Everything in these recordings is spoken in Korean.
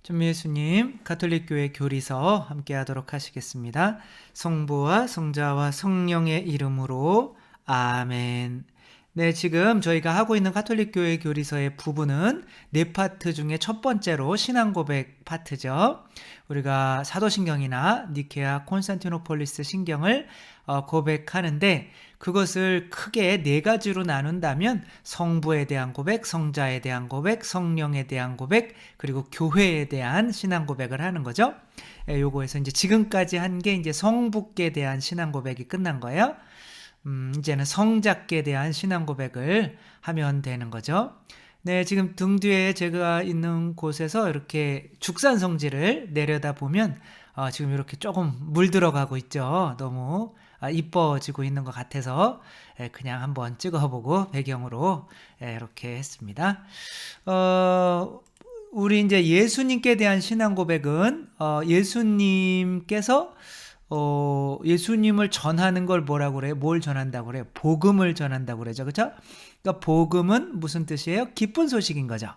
전미 예수님 가톨릭교회 교리서 함께 하도록 하시겠습니다. 성부와 성자와 성령의 이름으로 아멘. 네, 지금 저희가 하고 있는 가톨릭교회 교리서의 부분은 네 파트 중에 첫 번째로 신앙고백 파트죠. 우리가 사도신경이나 니케아 콘스탄티노폴리스 신경을 고백하는데, 그것을 크게 네 가지로 나눈다면 성부에 대한 고백, 성자에 대한 고백, 성령에 대한 고백, 그리고 교회에 대한 신앙 고백을 하는 거죠. 요거에서 이제 지금까지 한 게 이제 성부께 대한 신앙 고백이 끝난 거예요. 이제는 성자께 대한 신앙 고백을 하면 되는 거죠. 네, 지금 등 뒤에 제가 있는 곳에서 이렇게 죽산 성지를 내려다 보면 지금 이렇게 조금 물들어가고 있죠. 너무 이뻐지고 있는 것 같아서 그냥 한번 찍어보고 배경으로 이렇게 했습니다. 우리 이제 예수님께 대한 신앙 고백은 예수님께서 예수님을 전하는 걸 뭐라고 그래요? 뭘 전한다고 그래요? 복음을 전한다고 그러죠. 그렇죠? 그러니까 복음은 무슨 뜻이에요? 기쁜 소식인 거죠.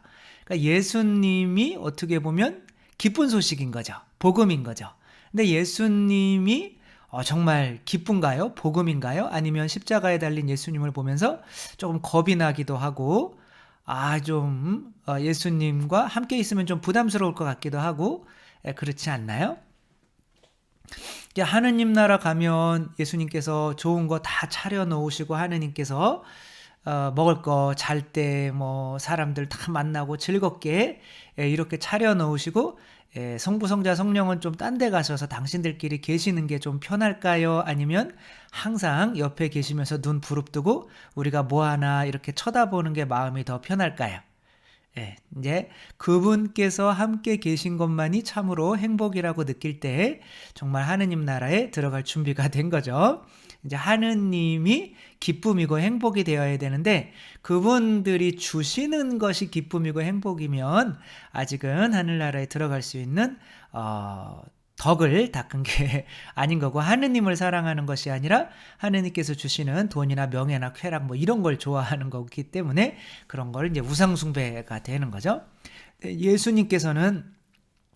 그러니까 예수님이 어떻게 보면 기쁜 소식인 거죠. 복음인 거죠. 근데 예수님이 정말 기쁜가요? 복음인가요? 아니면 십자가에 달린 예수님을 보면서 조금 겁이 나기도 하고 좀 예수님과 함께 있으면 좀 부담스러울 것 같기도 하고 그렇지 않나요? 하느님 나라 가면 예수님께서 좋은 거 다 차려 놓으시고, 하느님께서 먹을 거, 잘 때 뭐 사람들 다 만나고 즐겁게 이렇게 차려 놓으시고, 성부, 성자, 성령은 좀 딴 데 가셔서 당신들끼리 계시는 게 좀 편할까요? 아니면 항상 옆에 계시면서 눈 부릅뜨고 우리가 뭐 하나 이렇게 쳐다보는 게 마음이 더 편할까요? 이제 그분께서 함께 계신 것만이 참으로 행복이라고 느낄 때 정말 하느님 나라에 들어갈 준비가 된 거죠. 이제 하느님이 기쁨이고 행복이 되어야 되는데, 그분들이 주시는 것이 기쁨이고 행복이면 아직은 하늘나라에 들어갈 수 있는 덕을 닦은 게 아닌 거고, 하느님을 사랑하는 것이 아니라 하느님께서 주시는 돈이나 명예나 쾌락 뭐 이런 걸 좋아하는 거기 때문에 그런 걸 이제 우상숭배가 되는 거죠. 예수님께서는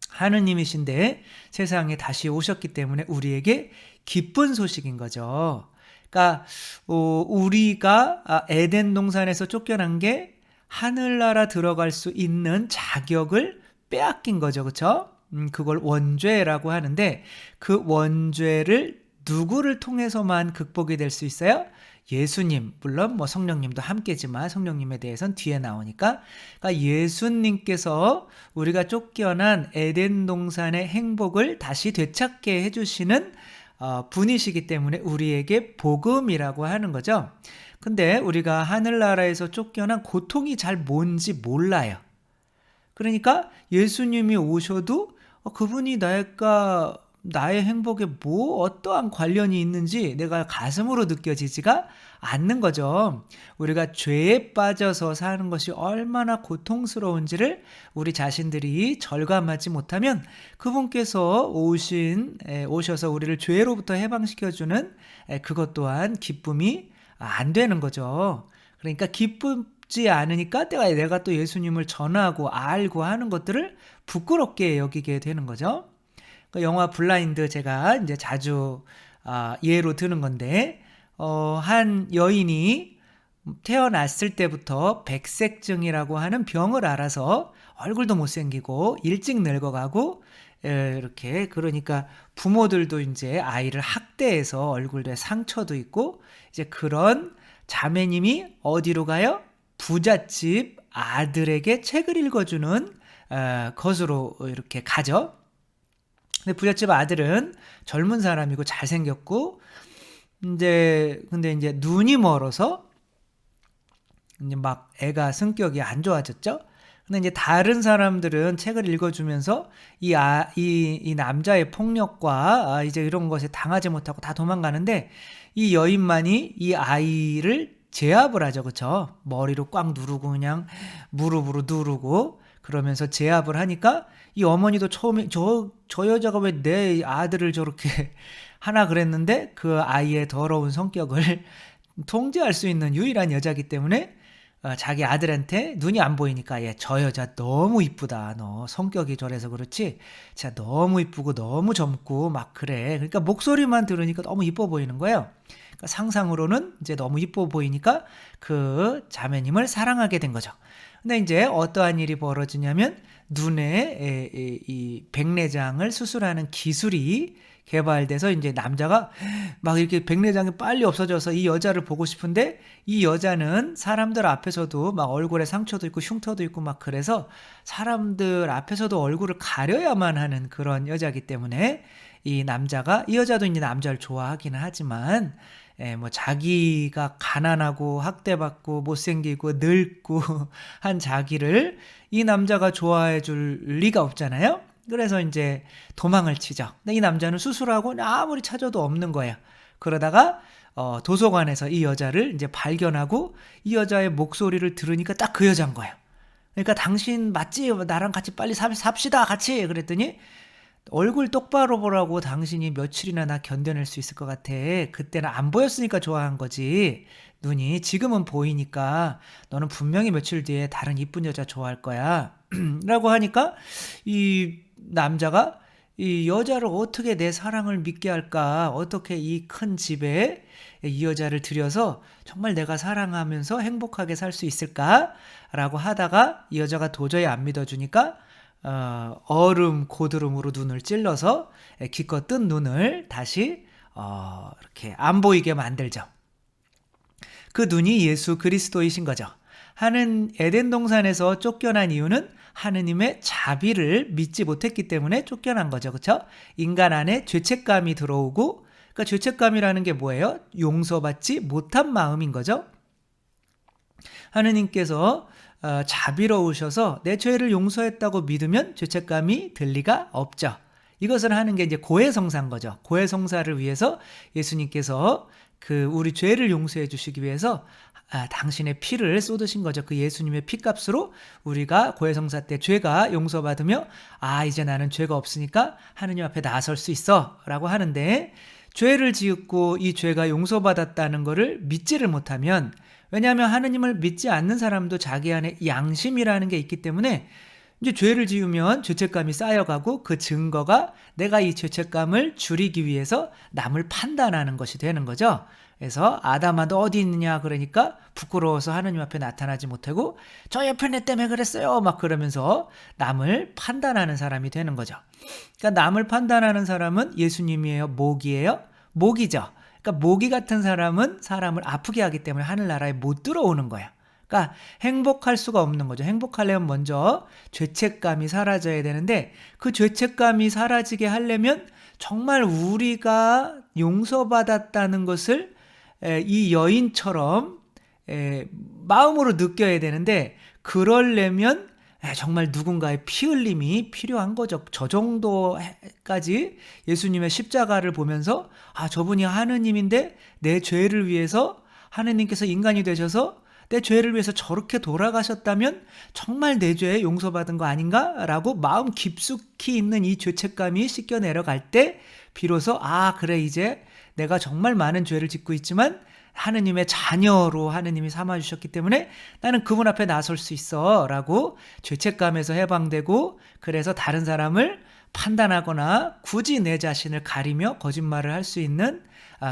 하느님이신데 세상에 다시 오셨기 때문에 우리에게 기쁜 소식인 거죠. 그러니까 우리가 에덴 동산에서 쫓겨난 게 하늘나라 들어갈 수 있는 자격을 빼앗긴 거죠. 그렇죠? 그걸 원죄라고 하는데, 그 원죄를 누구를 통해서만 극복이 될 수 있어요? 예수님, 물론 뭐 성령님도 함께지만 성령님에 대해서는 뒤에 나오니까, 그러니까 예수님께서 우리가 쫓겨난 에덴 동산의 행복을 다시 되찾게 해주시는 분이시기 때문에 우리에게 복음이라고 하는 거죠. 근데 우리가 하늘나라에서 쫓겨난 고통이 잘 뭔지 몰라요. 그러니까 예수님이 오셔도 그분이 나의 행복에 뭐 어떠한 관련이 있는지 내가 가슴으로 느껴지지가 않는 거죠. 우리가 죄에 빠져서 사는 것이 얼마나 고통스러운지를 우리 자신들이 절감하지 못하면 그분께서 오셔서 우리를 죄로부터 해방시켜주는 그것 또한 기쁨이 안 되는 거죠. 그러니까 기쁘지 않으니까 내가 또 예수님을 전하고 알고 하는 것들을 부끄럽게 여기게 되는 거죠. 영화 블라인드 제가 이제 자주 예로 드는 건데, 한 여인이 태어났을 때부터 백색증이라고 하는 병을 앓아서 얼굴도 못생기고 일찍 늙어가고 이렇게, 그러니까 부모들도 이제 아이를 학대해서 얼굴에 상처도 있고, 이제 그런 자매님이 어디로 가요? 부잣집 아들에게 책을 읽어주는 것으로 이렇게 가죠. 근데 부잣집 아들은 젊은 사람이고 잘생겼고, 근데 이제 눈이 멀어서 이제 막 애가 성격이 안 좋아졌죠. 근데 이제 다른 사람들은 책을 읽어주면서 이 남자의 폭력과 이제 이런 것에 당하지 못하고 다 도망가는데, 이 여인만이 이 아이를 제압을 하죠. 그쵸? 머리로 꽉 누르고 그냥 무릎으로 누르고 그러면서 제압을 하니까, 이 어머니도 처음에 저 여자가 왜 내 아들을 저렇게 하나 그랬는데, 그 아이의 더러운 성격을 통제할 수 있는 유일한 여자이기 때문에 자기 아들한테 눈이 안 보이니까 저 여자 너무 이쁘다. 너 성격이 저래서 그렇지. 진짜 너무 이쁘고 너무 젊고 막 그래. 그러니까 목소리만 들으니까 너무 이뻐 보이는 거예요. 그러니까 상상으로는 이제 너무 이뻐 보이니까 그 자매님을 사랑하게 된 거죠. 근데 이제 어떠한 일이 벌어지냐면 눈에 이 백내장을 수술하는 기술이 개발돼서 이제 남자가 막 이렇게 백내장이 빨리 없어져서 이 여자를 보고 싶은데 이 여자는 사람들 앞에서도 막 얼굴에 상처도 있고 흉터도 있고 막 그래서 사람들 앞에서도 얼굴을 가려야만 하는 그런 여자이기 때문에 이 남자가 이 여자도 이제 남자를 좋아하기는 하지만 뭐 자기가 가난하고 학대받고 못생기고 늙고 한 자기를 이 남자가 좋아해 줄 리가 없잖아요. 그래서 이제 도망을 치죠. 근데 이 남자는 수술하고 아무리 찾아도 없는 거예요. 그러다가 도서관에서 이 여자를 이제 발견하고 이 여자의 목소리를 들으니까 딱 그 여자인 거예요. 그러니까 당신 맞지? 나랑 같이 빨리 삽시다 같이. 그랬더니 얼굴 똑바로 보라고. 당신이 며칠이나 나 견뎌낼 수 있을 것 같아. 그때는 안 보였으니까 좋아한 거지. 눈이 지금은 보이니까 너는 분명히 며칠 뒤에 다른 이쁜 여자 좋아할 거야. 라고 하니까 이 남자가 이 여자를 어떻게 내 사랑을 믿게 할까? 어떻게 이 큰 집에 이 여자를 들여서 정말 내가 사랑하면서 행복하게 살 수 있을까? 라고 하다가 이 여자가 도저히 안 믿어주니까 얼음 고드름으로 눈을 찔러서 기껏 뜬 눈을 다시 이렇게 안 보이게 만들죠. 그 눈이 예수 그리스도이신 거죠. 하는 에덴 동산에서 쫓겨난 이유는 하느님의 자비를 믿지 못했기 때문에 쫓겨난 거죠. 그렇죠? 인간 안에 죄책감이 들어오고, 그러니까 죄책감이라는 게 뭐예요? 용서받지 못한 마음인 거죠. 하느님께서 자비로우셔서 내 죄를 용서했다고 믿으면 죄책감이 들 리가 없죠. 이것을 하는 게 이제 고해성사인 거죠. 고해성사를 위해서 예수님께서 그 우리 죄를 용서해 주시기 위해서 당신의 피를 쏟으신 거죠. 그 예수님의 피값으로 우리가 고해성사 때 죄가 용서받으며 이제 나는 죄가 없으니까 하느님 앞에 나설 수 있어 라고 하는데, 죄를 지었고 이 죄가 용서받았다는 것을 믿지를 못하면, 왜냐하면 하느님을 믿지 않는 사람도 자기 안에 양심이라는 게 있기 때문에 이제 죄를 지으면 죄책감이 쌓여가고 그 증거가 내가 이 죄책감을 줄이기 위해서 남을 판단하는 것이 되는 거죠. 그래서 아담아 너 어디 있느냐 그러니까 부끄러워서 하느님 앞에 나타나지 못하고 저 옆에 내 때문에 그랬어요 막 그러면서 남을 판단하는 사람이 되는 거죠. 그러니까 남을 판단하는 사람은 예수님이에요? 모기예요? 모기죠. 그러니까 모기 같은 사람은 사람을 아프게 하기 때문에 하늘나라에 못 들어오는 거야. 그러니까 행복할 수가 없는 거죠. 행복하려면 먼저 죄책감이 사라져야 되는데, 그 죄책감이 사라지게 하려면 정말 우리가 용서받았다는 것을 이 여인처럼 마음으로 느껴야 되는데, 그러려면 정말 누군가의 피 흘림이 필요한 거죠. 저 정도까지 예수님의 십자가를 보면서 저분이 하느님인데 내 죄를 위해서 하느님께서 인간이 되셔서 내 죄를 위해서 저렇게 돌아가셨다면 정말 내 죄 용서받은 거 아닌가? 라고 마음 깊숙이 있는 이 죄책감이 씻겨 내려갈 때 비로소 그래 이제 내가 정말 많은 죄를 짓고 있지만 하느님의 자녀로 하느님이 삼아주셨기 때문에 나는 그분 앞에 나설 수 있어 라고 죄책감에서 해방되고, 그래서 다른 사람을 판단하거나 굳이 내 자신을 가리며 거짓말을 할 수 있는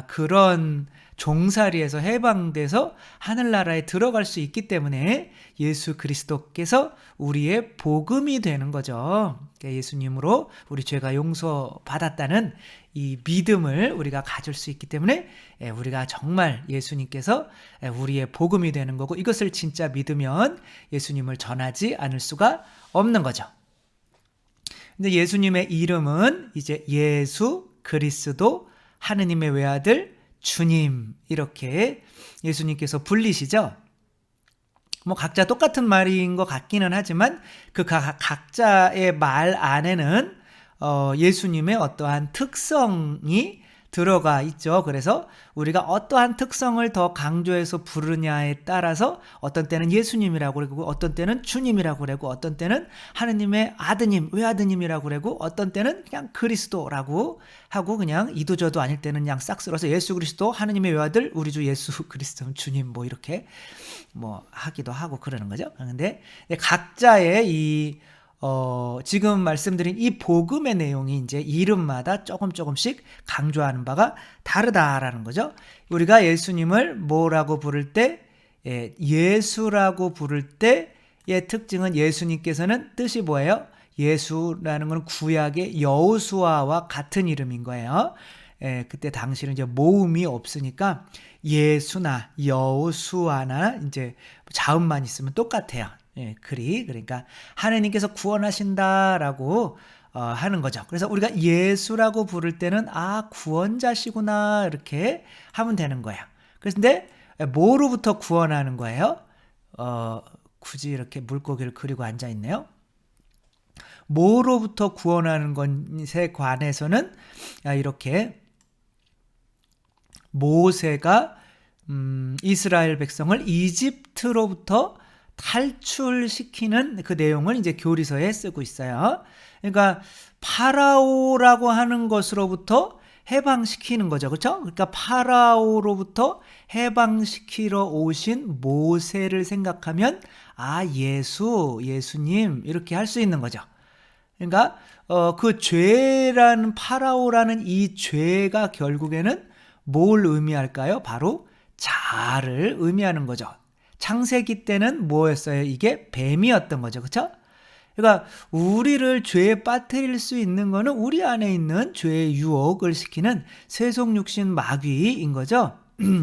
그런 종살이에서 해방돼서 하늘나라에 들어갈 수 있기 때문에 예수 그리스도께서 우리의 복음이 되는 거죠. 예수님으로 우리 죄가 용서받았다는 이 믿음을 우리가 가질 수 있기 때문에 우리가 정말 예수님께서 우리의 복음이 되는 거고, 이것을 진짜 믿으면 예수님을 전하지 않을 수가 없는 거죠. 근데 예수님의 이름은 이제 예수 그리스도 하느님의 외아들 주님, 이렇게 예수님께서 불리시죠. 뭐 각자 똑같은 말인 것 같기는 하지만 그 각자의 말 안에는 예수님의 어떠한 특성이 들어가 있죠. 그래서 우리가 어떠한 특성을 더 강조해서 부르냐에 따라서 어떤 때는 예수님이라고 그러고 어떤 때는 주님이라고 그러고 어떤 때는 하느님의 아드님, 외아드님이라고 그러고 어떤 때는 그냥 그리스도라고 하고 그냥 이도저도 아닐 때는 그냥 싹 쓸어서 예수 그리스도, 하느님의 외아들, 우리 주 예수 그리스도 주님 뭐 이렇게 뭐 하기도 하고 그러는 거죠. 근데 각자의 지금 말씀드린 이 복음의 내용이 이제 이름마다 조금씩 강조하는 바가 다르다라는 거죠. 우리가 예수님을 뭐라고 부를 때, 예수라고 부를 때의 특징은 예수님께서는 뜻이 뭐예요? 예수라는 건 구약의 여호수아와 같은 이름인 거예요. 그때 당시는 이제 모음이 없으니까 예수나 여호수아나 이제 자음만 있으면 똑같아요. 그러니까 하느님께서 구원하신다라고 하는 거죠. 그래서 우리가 예수라고 부를 때는 구원자시구나 이렇게 하면 되는 거예요. 그런데 뭐로부터 구원하는 거예요? 굳이 이렇게 물고기를 그리고 앉아 있네요. 뭐로부터 구원하는 것에 관해서는 이렇게 모세가 이스라엘 백성을 이집트로부터 탈출시키는 그 내용을 이제 교리서에 쓰고 있어요. 그러니까 파라오라고 하는 것으로부터 해방시키는 거죠. 그렇죠? 그러니까 파라오로부터 해방시키러 오신 모세를 생각하면 예수님 이렇게 할 수 있는 거죠. 그러니까 그 죄라는 파라오라는 이 죄가 결국에는 뭘 의미할까요? 바로 자아를 의미하는 거죠. 창세기 때는 뭐였어요? 이게 뱀이었던 거죠. 그렇죠? 그러니까 우리를 죄에 빠뜨릴 수 있는 거는 우리 안에 있는 죄의 유혹을 시키는 세속육신 마귀인 거죠.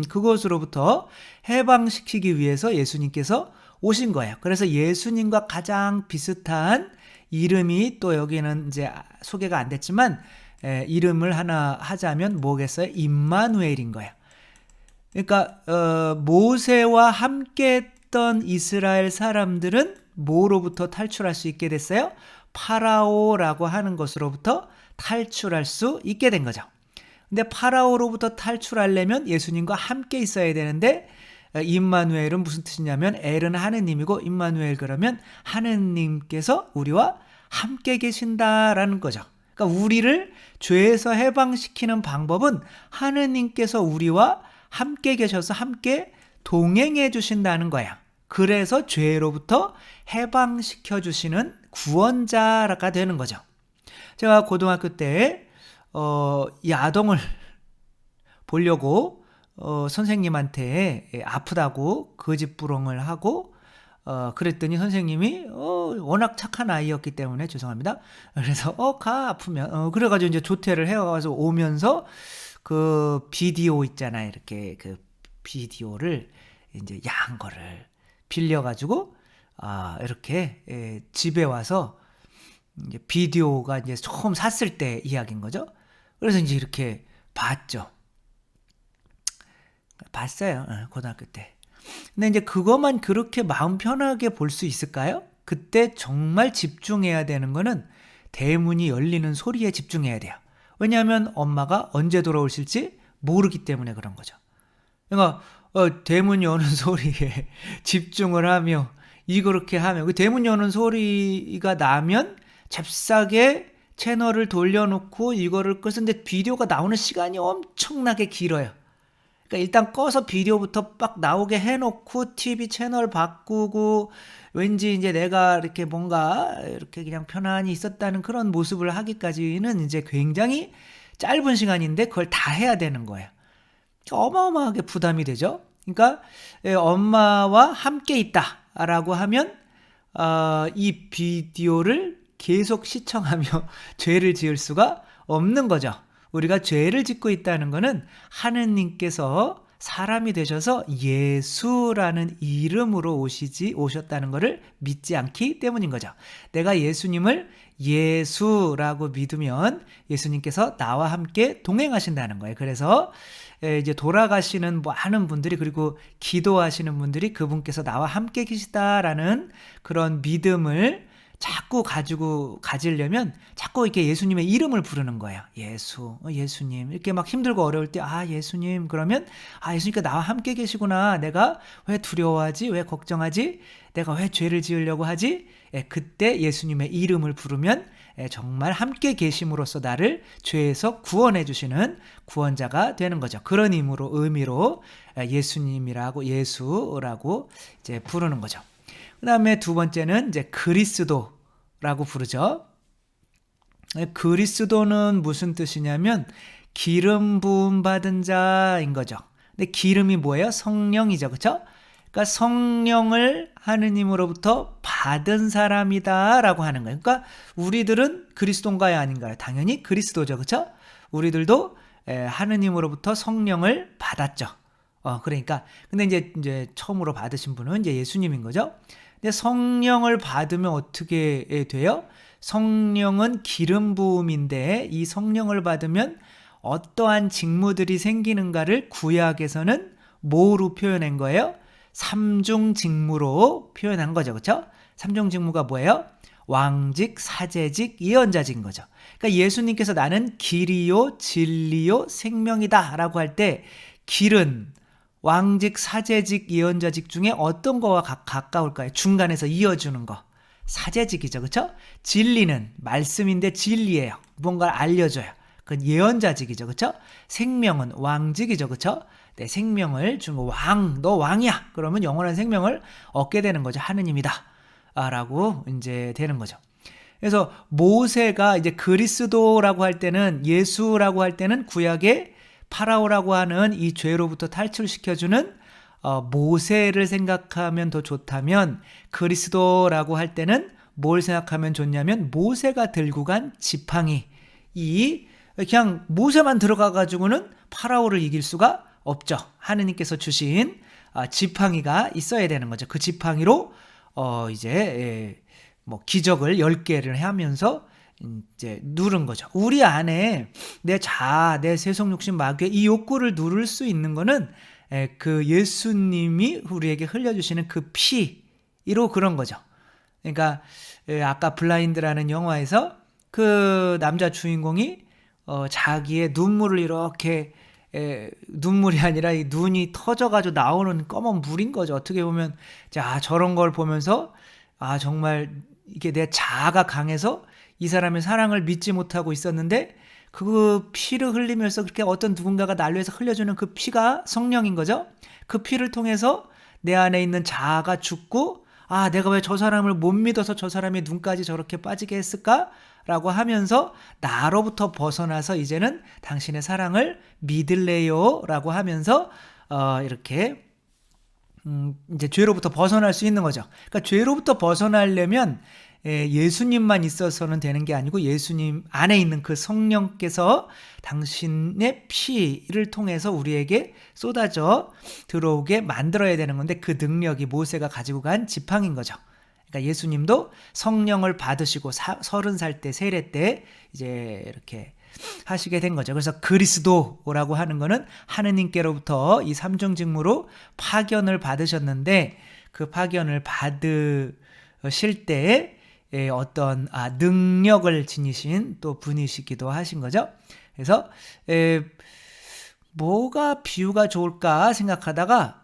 그것으로부터 해방시키기 위해서 예수님께서 오신 거예요. 그래서 예수님과 가장 비슷한 이름이 또 여기는 이제 소개가 안 됐지만 이름을 하나 하자면 뭐겠어요? 임마누엘인 거예요. 그러니까 모세와 함께 했던 이스라엘 사람들은 뭐로부터 탈출할 수 있게 됐어요? 파라오라고 하는 것으로부터 탈출할 수 있게 된 거죠. 근데 파라오로부터 탈출하려면 예수님과 함께 있어야 되는데 임마누엘은 무슨 뜻이냐면 엘은 하느님이고 임마누엘 그러면 하느님께서 우리와 함께 계신다라는 거죠. 그러니까 우리를 죄에서 해방시키는 방법은 하느님께서 우리와 함께 계셔서 함께 동행해 주신다는 거야. 그래서 죄로부터 해방시켜 주시는 구원자가 되는 거죠. 제가 고등학교 때 야동을 보려고 선생님한테 아프다고 거짓부렁을 하고 그랬더니 선생님이 워낙 착한 아이였기 때문에 죄송합니다. 그래서 가 아프면 그래가지고 이제 조퇴를 해와서 오면서 그 비디오 있잖아요. 이렇게 그 비디오를 이제 야한 거를 빌려가지고 이렇게 집에 와서 이제 비디오가 이제 처음 샀을 때 이야기인 거죠. 그래서 이제 이렇게 봤어요. 고등학교 때. 근데 이제 그것만 그렇게 마음 편하게 볼 수 있을까요? 그때 정말 집중해야 되는 거는 대문이 열리는 소리에 집중해야 돼요. 왜냐하면 엄마가 언제 돌아오실지 모르기 때문에 그런 거죠. 그러니까 대문 여는 소리에 집중을 하며 그렇게 하면 그 대문 여는 소리가 나면 잽싸게 채널을 돌려놓고 이거를 끄는데 비디오가 나오는 시간이 엄청나게 길어요. 그러니까 일단 꺼서 비디오부터 빡 나오게 해놓고 TV 채널 바꾸고 왠지 이제 내가 이렇게 뭔가 이렇게 그냥 편안히 있었다는 그런 모습을 하기까지는 이제 굉장히 짧은 시간인데 그걸 다 해야 되는 거예요. 어마어마하게 부담이 되죠. 그러니까 엄마와 함께 있다라고 하면 이 비디오를 계속 시청하며 죄를 지을 수가 없는 거죠. 우리가 죄를 짓고 있다는 것은 하느님께서 사람이 되셔서 예수라는 이름으로 오셨다는 것을 믿지 않기 때문인 거죠. 내가 예수님을 예수라고 믿으면 예수님께서 나와 함께 동행하신다는 거예요. 그래서 이제 돌아가시는 많은 분들이 그리고 기도하시는 분들이 그분께서 나와 함께 계시다라는 그런 믿음을 자꾸 가지려면 자꾸 이렇게 예수님의 이름을 부르는 거예요. 예수님. 이렇게 막 힘들고 어려울 때, 예수님. 그러면, 예수님께 나와 함께 계시구나. 내가 왜 두려워하지? 왜 걱정하지? 내가 왜 죄를 지으려고 하지? 그때 예수님의 이름을 부르면 정말 함께 계심으로써 나를 죄에서 구원해 주시는 구원자가 되는 거죠. 그런 의미로 예수님이라고, 예수라고 이제 부르는 거죠. 그 다음에 두 번째는 이제 그리스도라고 부르죠. 그리스도는 무슨 뜻이냐면 기름 부음 받은 자인 거죠. 근데 기름이 뭐예요? 성령이죠. 그렇죠? 그러니까 성령을 하느님으로부터 받은 사람이다라고 하는 거예요. 그러니까 우리들은 그리스도인가요, 아닌가요? 당연히 그리스도죠. 그렇죠? 우리들도 하느님으로부터 성령을 받았죠. 그러니까 근데 이제 처음으로 받으신 분은 이제 예수님인 거죠. 근데 성령을 받으면 어떻게 돼요? 성령은 기름 부음인데 이 성령을 받으면 어떠한 직무들이 생기는가를 구약에서는 뭐로 표현한 거예요? 삼중 직무로 표현한 거죠. 그렇죠? 삼중 직무가 뭐예요? 왕직, 사제직, 예언자직인 거죠. 그러니까 예수님께서 나는 길이요, 진리요, 생명이다라고 할 때 길은 왕직, 사제직, 예언자직 중에 어떤 거와 가까울까요? 중간에서 이어주는 거. 사제직이죠. 그렇죠? 진리는 말씀인데 진리예요. 뭔가를 알려줘요. 그건 예언자직이죠. 그렇죠? 생명은 왕직이죠. 그렇죠? 내 생명을 준 왕, 너 왕이야. 그러면 영원한 생명을 얻게 되는 거죠. 하느님이다. 라고 이제 되는 거죠. 그래서 모세가 이제 그리스도라고 할 때는, 예수라고 할 때는 구약의 파라오라고 하는 이 죄로부터 탈출시켜주는 모세를 생각하면 더 좋다면, 그리스도라고 할 때는 뭘 생각하면 좋냐면 모세가 들고 간 지팡이, 그냥 모세만 들어가가지고는 파라오를 이길 수가 없죠. 하느님께서 주신 지팡이가 있어야 되는 거죠. 그 지팡이로 이제 뭐 기적을 10개를 하면서 이제 누른 거죠. 우리 안에 내 자아, 내 세속 욕심, 마귀, 이 욕구를 누를 수 있는 거는 그 예수님이 우리에게 흘려주시는 그 피로 그런 거죠. 그러니까 아까 블라인드라는 영화에서 그 남자 주인공이 자기의 눈물을 이렇게 눈물이 아니라 이 눈이 터져가지고 나오는 검은 물인 거죠. 어떻게 보면 저런 걸 보면서 정말 이게 내 자아가 강해서 이 사람의 사랑을 믿지 못하고 있었는데 그 피를 흘리면서 그렇게 어떤 누군가가 날 위해서 흘려주는 그 피가 성령인 거죠. 그 피를 통해서 내 안에 있는 자아가 죽고 내가 왜 저 사람을 못 믿어서 저 사람의 눈까지 저렇게 빠지게 했을까? 라고 하면서 나로부터 벗어나서 이제는 당신의 사랑을 믿을래요? 라고 하면서 이렇게 이제 죄로부터 벗어날 수 있는 거죠. 그러니까 죄로부터 벗어나려면 예수님만 있어서는 되는 게 아니고 예수님 안에 있는 그 성령께서 당신의 피를 통해서 우리에게 쏟아져 들어오게 만들어야 되는 건데 그 능력이 모세가 가지고 간 지팡인 거죠. 그러니까 예수님도 성령을 받으시고 30살 때 세례 때 이제 이렇게 하시게 된 거죠. 그래서 그리스도라고 하는 거는 하느님께로부터 이 삼중직무로 파견을 받으셨는데 그 파견을 받으실 때에 어떤 능력을 지니신 또 분이시기도 하신 거죠. 그래서 뭐가 비유가 좋을까 생각하다가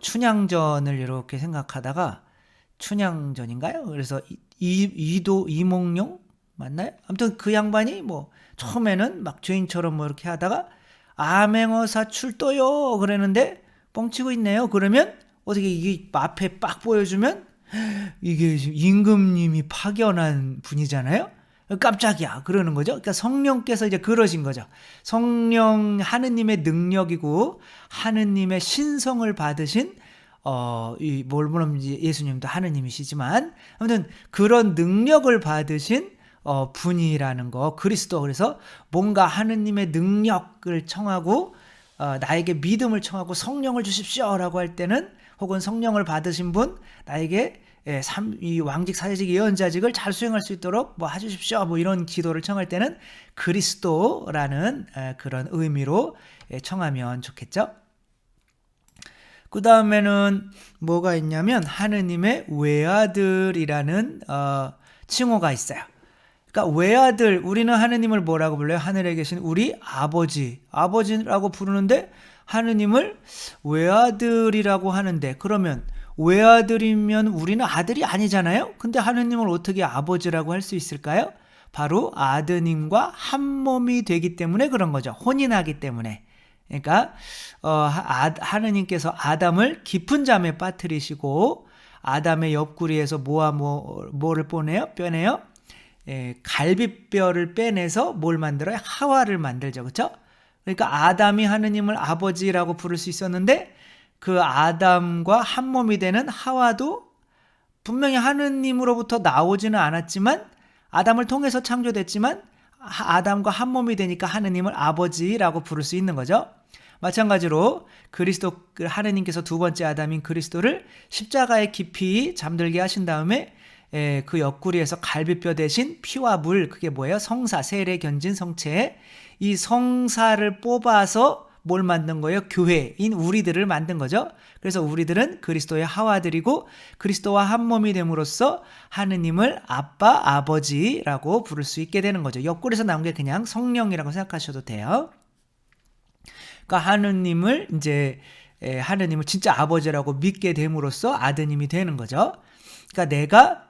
춘향전을 이렇게 생각하다가 춘향전인가요? 그래서 이몽룡 맞나요? 아무튼 그 양반이 뭐 처음에는 막 죄인처럼 뭐 이렇게 하다가 암행어사 출도요 그러는데 뻥치고 있네요. 그러면 어떻게 이게 앞에 빡 보여주면 이게 임금님이 파견한 분이잖아요. 깜짝이야 그러는 거죠. 그러니까 성령께서 이제 그러신 거죠. 성령 하느님의 능력이고 하느님의 신성을 받으신 물론 예수님도 하느님이시지만 아무튼 그런 능력을 받으신 분이라는 거 그리스도. 그래서 뭔가 하느님의 능력을 청하고 나에게 믿음을 청하고 성령을 주십시오라고 할 때는 혹은 성령을 받으신 분 나에게 이 왕직 사제직 예언자직을 잘 수행할 수 있도록 뭐 해주십시오 뭐 이런 기도를 청할 때는 그리스도라는 그런 의미로 청하면 좋겠죠. 그 다음에는 뭐가 있냐면 하느님의 외아들이라는 칭호가 있어요. 그러니까 외아들, 우리는 하느님을 뭐라고 불러요? 하늘에 계신 우리 아버지, 아버지라고 부르는데 하느님을 외아들이라고 하는데, 그러면 외아들이면 우리는 아들이 아니잖아요? 근데 하느님을 어떻게 아버지라고 할 수 있을까요? 바로 아드님과 한 몸이 되기 때문에 그런 거죠. 혼인하기 때문에. 그러니까 하느님께서 아담을 깊은 잠에 빠뜨리시고 아담의 옆구리에서 뭐를 빼내요? 갈비뼈를 빼내서 뭘 만들어요? 하와를 만들죠. 그렇죠? 그러니까 아담이 하느님을 아버지라고 부를 수 있었는데 그 아담과 한 몸이 되는 하와도 분명히 하느님으로부터 나오지는 않았지만 아담을 통해서 창조됐지만 아담과 한 몸이 되니까 하느님을 아버지라고 부를 수 있는 거죠. 마찬가지로 하느님께서 두 번째 아담인 그리스도를 십자가에 깊이 잠들게 하신 다음에 그 옆구리에서 갈비뼈 대신 피와 물, 그게 뭐예요? 성사, 세례 견진 성체. 이 성사를 뽑아서 뭘 만든 거예요? 교회인 우리들을 만든 거죠. 그래서 우리들은 그리스도의 하와들이고 그리스도와 한 몸이 됨으로써 하느님을 아빠, 아버지라고 부를 수 있게 되는 거죠. 옆구리에서 나온 게 그냥 성령이라고 생각하셔도 돼요. 그러니까 하느님을 진짜 아버지라고 믿게 됨으로써 아드님이 되는 거죠. 그러니까 내가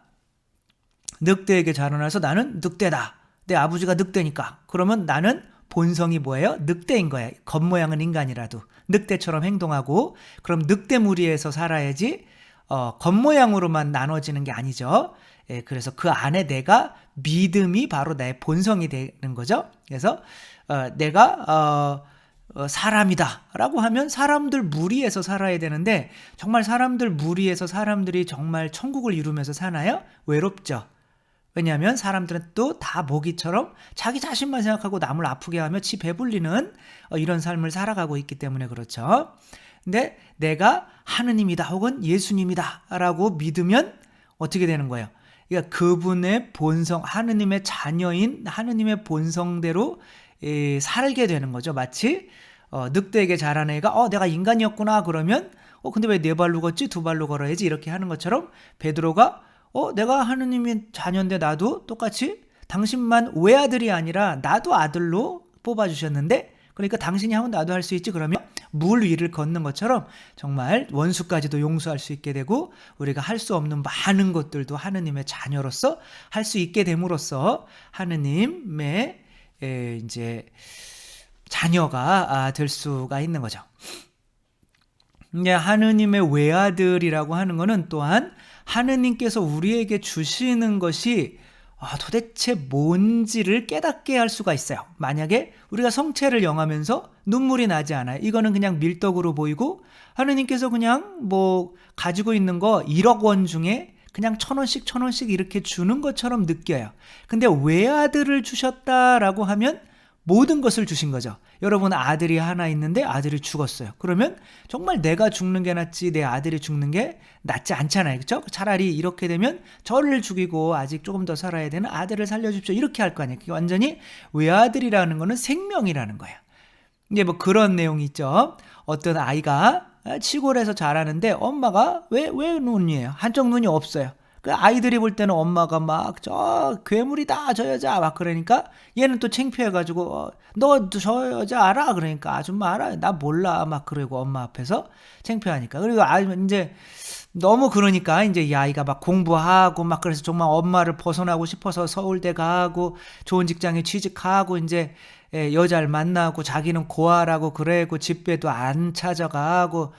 늑대에게 자라나서 나는 늑대다. 내 아버지가 늑대니까. 그러면 나는 본성이 뭐예요? 늑대인 거예요. 겉모양은 인간이라도 늑대처럼 행동하고, 그럼 늑대 무리에서 살아야지 겉모양으로만 나눠지는 게 아니죠. 그래서 그 안에 내가 믿음이 바로 내 본성이 되는 거죠. 그래서 내가 사람이다 라고 하면 사람들 무리에서 살아야 되는데, 정말 사람들 무리에서 사람들이 정말 천국을 이루면서 사나요? 외롭죠. 왜냐하면 사람들은 또 다 모기처럼 자기 자신만 생각하고 남을 아프게 하며 지 배불리는 이런 삶을 살아가고 있기 때문에 그렇죠. 근데 내가 하느님이다 혹은 예수님이다 라고 믿으면 어떻게 되는 거예요? 그러니까 그분의 본성, 하느님의 자녀인 하느님의 본성대로 살게 되는 거죠. 마치 늑대에게 자란 애가 내가 인간이었구나 그러면 근데 왜 네 발로 걷지? 두 발로 걸어야지 이렇게 하는 것처럼 베드로가 내가 하느님의 자녀인데 나도 똑같이 당신만 외아들이 아니라 나도 아들로 뽑아주셨는데, 그러니까 당신이 하면 나도 할 수 있지. 그러면 물 위를 걷는 것처럼 정말 원수까지도 용서할 수 있게 되고 우리가 할 수 없는 많은 것들도 하느님의 자녀로서 할 수 있게 됨으로써 하느님의 이제 자녀가 될 수가 있는 거죠. 이제 하느님의 외아들이라고 하는 것은 또한 하느님께서 우리에게 주시는 것이 도대체 뭔지를 깨닫게 할 수가 있어요. 만약에 우리가 성체를 영하면서 눈물이 나지 않아요. 이거는 그냥 밀떡으로 보이고 하느님께서 그냥 가지고 있는 거 1억 원 중에 그냥 1,000원씩 이렇게 주는 것처럼 느껴요. 근데 외아들을 주셨다라고 하면 모든 것을 주신 거죠. 여러분 아들이 하나 있는데 아들이 죽었어요. 그러면 정말 내가 죽는 게 낫지 내 아들이 죽는 게 낫지 않잖아요. 그렇죠? 차라리 이렇게 되면 저를 죽이고 아직 조금 더 살아야 되는 아들을 살려주십시오. 이렇게 할 거 아니에요. 그게 완전히 외아들이라는 거는 생명이라는 거예요. 이제 그런 내용이 있죠. 어떤 아이가 시골에서 자라는데 엄마가 왜 눈이에요? 한쪽 눈이 없어요. 그 아이들이 볼 때는 엄마가 막 저 괴물이다 저 여자 막 그러니까 얘는 또 창피해가지고 너 저 여자 알아? 그러니까 아줌마 알아? 나 몰라 막 그러고 엄마 앞에서 창피하니까. 그리고 이제 너무 그러니까 이제 이 아이가 막 공부하고 막 그래서 정말 엄마를 벗어나고 싶어서 서울대 가고 좋은 직장에 취직하고 이제 여자를 만나고 자기는 고아라고 그래고 집배도 안 찾아가고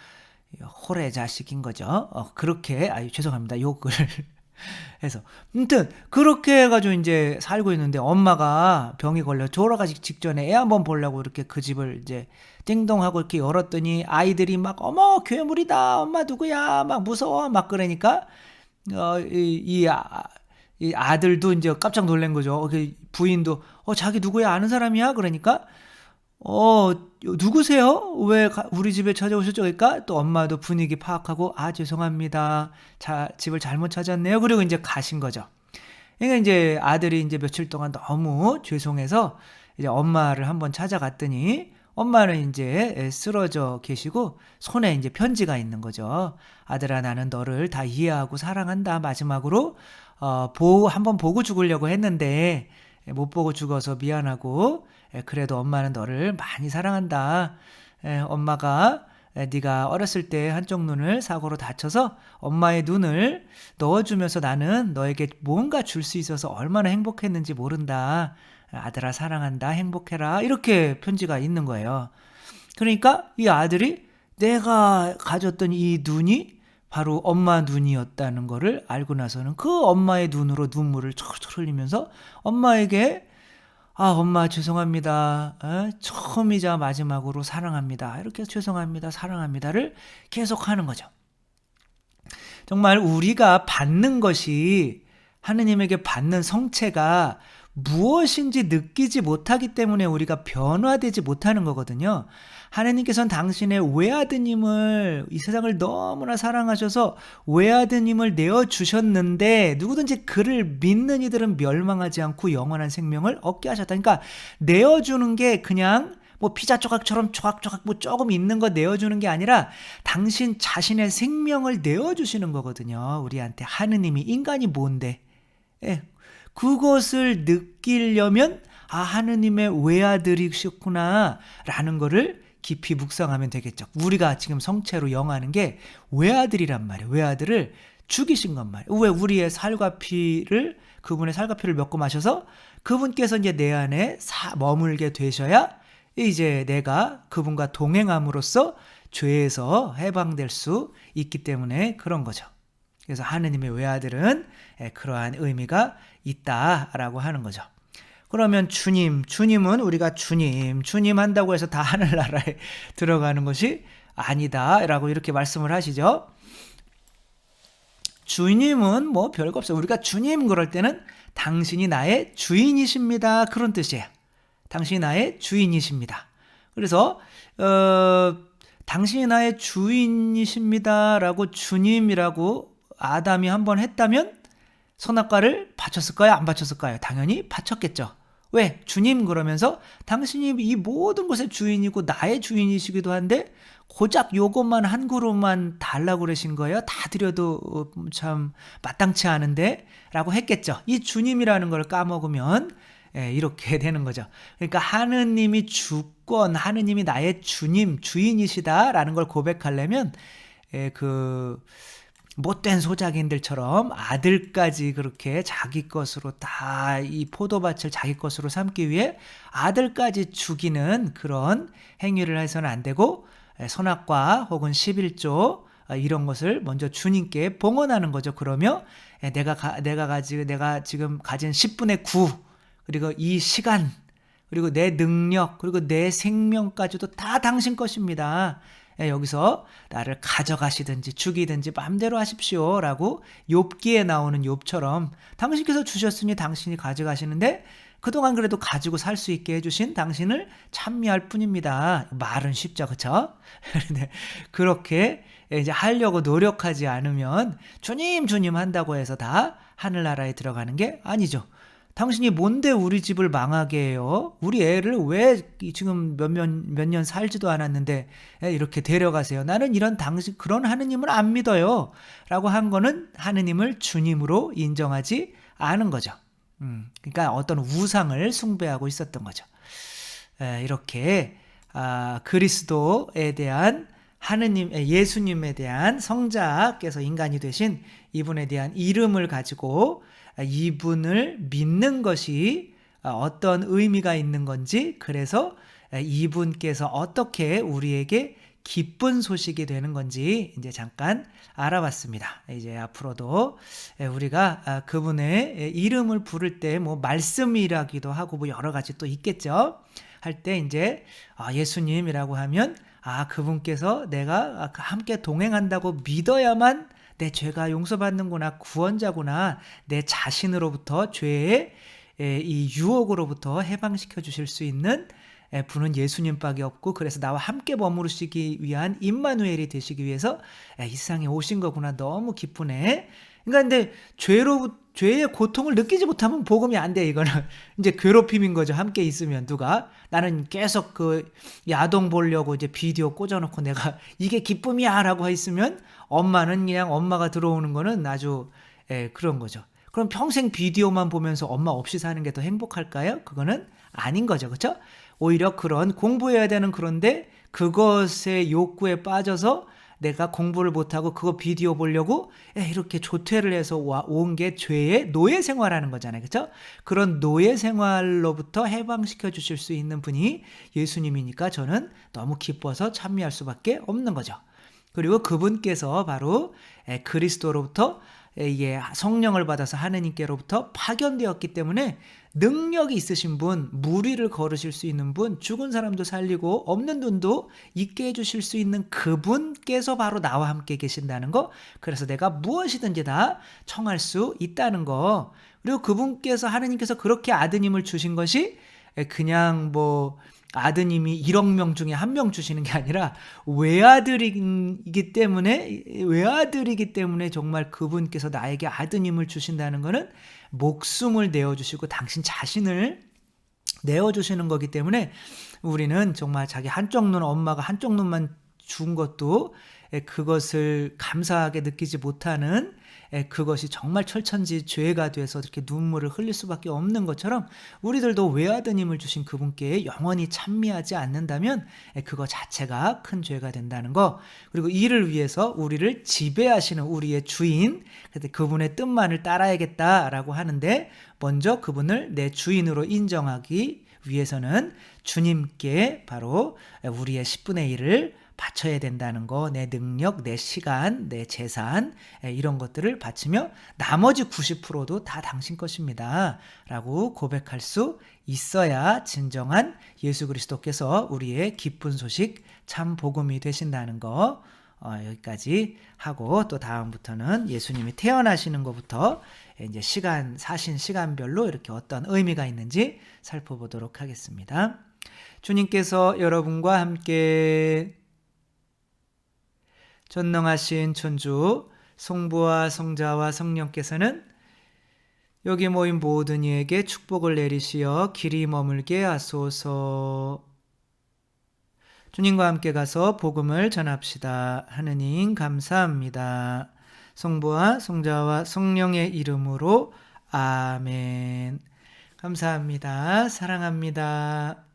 홀의 자식인 거죠. 그렇게 죄송합니다. 욕을 해서 아무튼 그렇게 해가지고 이제 살고 있는데 엄마가 병이 걸려 돌아가기 직전에 애 한번 보려고 이렇게 그 집을 이제 띵동하고 이렇게 열었더니 아이들이 막 어머 괴물이다 엄마 누구야 막 무서워 막 그러니까 이 아들도 이제 깜짝 놀란 거죠. 그 부인도 자기 누구야 아는 사람이야 그러니까 누구세요? 왜 우리 집에 찾아오셨죠? 그러니까 또 엄마도 분위기 파악하고 죄송합니다. 집을 잘못 찾았네요. 그리고 이제 가신 거죠. 그러니까 이제 아들이 이제 며칠 동안 너무 죄송해서 이제 엄마를 한번 찾아갔더니 엄마는 이제 쓰러져 계시고 손에 이제 편지가 있는 거죠. 아들아, 나는 너를 다 이해하고 사랑한다. 마지막으로 한번 보고 죽으려고 했는데 못 보고 죽어서 미안하고, 그래도 엄마는 너를 많이 사랑한다. 엄마가 네가 어렸을 때 한쪽 눈을 사고로 다쳐서 엄마의 눈을 넣어주면서 나는 너에게 뭔가 줄 수 있어서 얼마나 행복했는지 모른다. 아들아, 사랑한다. 행복해라. 이렇게 편지가 있는 거예요. 그러니까 이 아들이 내가 가졌던 이 눈이 바로 엄마 눈이었다는 거를 알고 나서는 그 엄마의 눈으로 눈물을 철철 흘리면서 엄마에게 엄마 죄송합니다. 처음이자 마지막으로 사랑합니다. 이렇게 죄송합니다. 사랑합니다를 계속하는 거죠. 정말 우리가 받는 것이, 하느님에게 받는 성체가 무엇인지 느끼지 못하기 때문에 우리가 변화되지 못하는 거거든요. 하느님께서는 당신의 외아드님을, 이 세상을 너무나 사랑하셔서 외아드님을 내어주셨는데 누구든지 그를 믿는 이들은 멸망하지 않고 영원한 생명을 얻게 하셨다. 그러니까 내어주는 게 그냥 뭐 피자 조각처럼 조각조각 뭐 조금 있는 거 내어주는 게 아니라 당신 자신의 생명을 내어주시는 거거든요. 우리한테. 하느님이. 인간이 뭔데? 그것을 느끼려면 하느님의 외아들이셨구나 라는 거를 깊이 묵상하면 되겠죠. 우리가 지금 성체로 영하는 게 외아들이란 말이에요. 외아들을 죽이신 건 말이에요. 왜? 우리의 살과 피를, 그분의 살과 피를 먹고 마셔서 그분께서 이제 내 안에 머물게 되셔야 이제 내가 그분과 동행함으로써 죄에서 해방될 수 있기 때문에 그런 거죠. 그래서 하느님의 외아들은 그러한 의미가 있다라고 하는 거죠. 그러면 주님은 우리가 주님 한다고 해서 다 하늘나라에 들어가는 것이 아니다라고 이렇게 말씀을 하시죠. 주님은 뭐 별거 없어요. 우리가 주님 그럴 때는 당신이 나의 주인이십니다. 그런 뜻이에요. 당신이 나의 주인이십니다. 그래서 당신이 나의 주인이십니다라고 주님이라고 아담이 한번 했다면 선악과를 바쳤을까요? 안 바쳤을까요? 당연히 바쳤겠죠. 왜? 주님 그러면서 당신이 이 모든 것의 주인이고 나의 주인이시기도 한데 고작 요것만 한 그릇만 달라고 그러신 거예요? 다 드려도 참 마땅치 않은데? 라고 했겠죠. 이 주님이라는 걸 까먹으면 이렇게 되는 거죠. 그러니까 하느님이 주권, 하느님이 나의 주님, 주인이시다라는 걸 고백하려면 그 못된 소작인들처럼 아들까지 그렇게 자기 것으로 다 이 포도밭을 자기 것으로 삼기 위해 아들까지 죽이는 그런 행위를 해서는 안 되고, 선악과 혹은 11조 이런 것을 먼저 주님께 봉헌하는 거죠. 그러며 내가 지금 가진 10분의 9 그리고 이 시간 그리고 내 능력 그리고 내 생명까지도 다 당신 것입니다. 여기서 나를 가져가시든지 죽이든지 마음대로 하십시오 라고 욥기에 나오는 욥처럼 당신께서 주셨으니 당신이 가져가시는데 그동안 그래도 가지고 살 수 있게 해주신 당신을 찬미할 뿐입니다. 말은 쉽죠, 그렇죠? 그렇게 이제 하려고 노력하지 않으면 주님 한다고 해서 다 하늘나라에 들어가는 게 아니죠. 당신이 뭔데 우리 집을 망하게 해요? 우리 애를 왜 지금 몇 년 살지도 않았는데 이렇게 데려가세요? 나는 그런 하느님을 안 믿어요. 라고 한 거는 하느님을 주님으로 인정하지 않은 거죠. 그러니까 어떤 우상을 숭배하고 있었던 거죠. 이렇게 그리스도에 대한 예수님에 대한 성자께서 인간이 되신 이분에 대한 이름을 가지고 이분을 믿는 것이 어떤 의미가 있는 건지, 그래서 이분께서 어떻게 우리에게 기쁜 소식이 되는 건지 이제 잠깐 알아봤습니다. 이제 앞으로도 우리가 그분의 이름을 부를 때 뭐 말씀이라기도 하고 뭐 여러 가지 또 있겠죠. 할 때 이제 예수님이라고 하면 그분께서 내가 함께 동행한다고 믿어야만 내 죄가 용서받는구나, 구원자구나, 내 자신으로부터 죄의 이 유혹으로부터 해방시켜 주실 수 있는 분은 예수님밖에 없고 그래서 나와 함께 머무르시기 위한 임마누엘이 되시기 위해서 이 세상에 오신 거구나. 너무 기쁘네. 그러니까 근데 죄의 고통을 느끼지 못하면 복음이 안 돼. 이거는 이제 괴롭힘인 거죠. 함께 있으면 누가 나는 계속 그 야동 보려고 이제 비디오 꽂아놓고 내가 이게 기쁨이야라고 했으면 엄마는 그냥 엄마가 들어오는 거는 아주 그런 거죠. 그럼 평생 비디오만 보면서 엄마 없이 사는 게 더 행복할까요? 그거는 아닌 거죠. 그렇죠? 오히려 그런 공부해야 되는 그런데 그것의 욕구에 빠져서 내가 공부를 못하고 그거 비디오 보려고 이렇게 조퇴를 해서 온 게 죄의 노예 생활하는 거잖아요. 그렇죠? 그런 노예 생활로부터 해방시켜 주실 수 있는 분이 예수님이니까 저는 너무 기뻐서 참여할 수밖에 없는 거죠. 그리고 그분께서 바로 그리스도로부터 이게 성령을 받아서 하느님께로부터 파견되었기 때문에 능력이 있으신 분, 무리를 걸으실 수 있는 분, 죽은 사람도 살리고 없는 눈도 있게 해주실 수 있는 그분께서 바로 나와 함께 계신다는 거. 그래서 내가 무엇이든지 다 청할 수 있다는 거. 그리고 그분께서 하느님께서 그렇게 아드님을 주신 것이 그냥 뭐 아드님이 1억 명 중에 1명 주시는 게 아니라 외아들이기 때문에 정말 그분께서 나에게 아드님을 주신다는 것은 목숨을 내어주시고 당신 자신을 내어주시는 거기 때문에 우리는 정말 자기 한쪽 눈, 엄마가 한쪽 눈만 준 것도 그것을 감사하게 느끼지 못하는 그것이 정말 철천지 죄가 돼서 이렇게 눈물을 흘릴 수밖에 없는 것처럼 우리들도 외아드님을 주신 그분께 영원히 찬미하지 않는다면 그거 자체가 큰 죄가 된다는 거. 그리고 이를 위해서 우리를 지배하시는 우리의 주인, 그분의 뜻만을 따라야겠다라고 하는데 먼저 그분을 내 주인으로 인정하기 위해서는 주님께 바로 우리의 10분의 1을 바쳐야 된다는 거, 내 능력, 내 시간, 내 재산 이런 것들을 바치며 나머지 90%도 다 당신 것입니다 라고 고백할 수 있어야 진정한 예수 그리스도께서 우리의 기쁜 소식 참 복음이 되신다는 거 여기까지 하고 또 다음부터는 예수님이 태어나시는 것부터 이제 사신 시간별로 이렇게 어떤 의미가 있는지 살펴보도록 하겠습니다. 주님께서 여러분과 함께 전능하신 천주 성부와 성자와 성령께서는 여기 모인 모든 이에게 축복을 내리시어 길이 머물게 하소서. 주님과 함께 가서 복음을 전합시다. 하느님 감사합니다. 성부와 성자와 성령의 이름으로 아멘. 감사합니다. 사랑합니다.